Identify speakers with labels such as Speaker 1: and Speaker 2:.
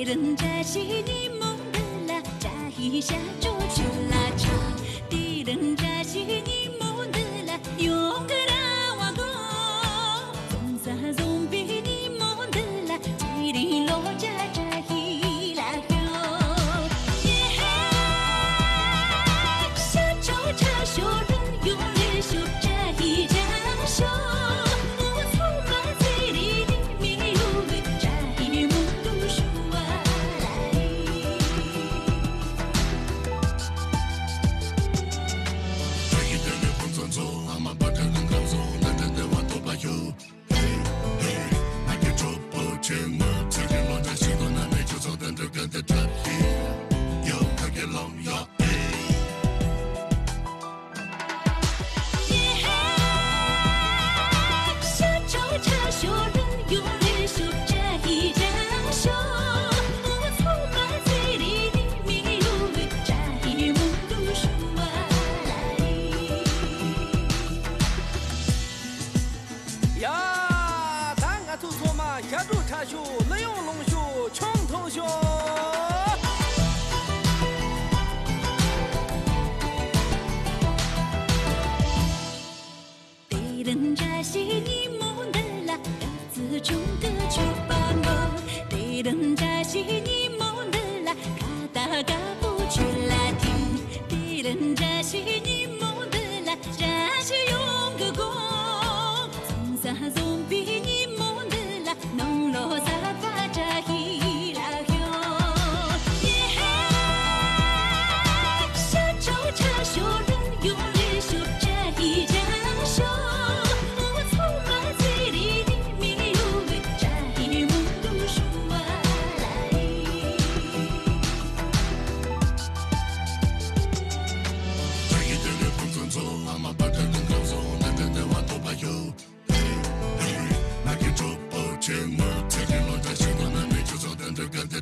Speaker 1: 人扎西尼蒙德拉扎伊夏周去拉查，敌人扎西尼蒙德拉勇格拉瓦贡，总萨总比尼蒙德拉吉林罗扎扎伊拉哟，耶，夏周扎修人用烈修扎伊扎修。人扎西尼蒙德拉，格子中的丘巴莫。对人扎西尼蒙德拉，卡达嘎布去拉丁。对人扎西尼蒙德拉，扎西勇个弓。从萨总比尼蒙德拉，农罗萨巴扎伊拉哟。耶，夏周扎修人用烈修扎伊扎修。
Speaker 2: Take it, Lord, I should have made you so then to get the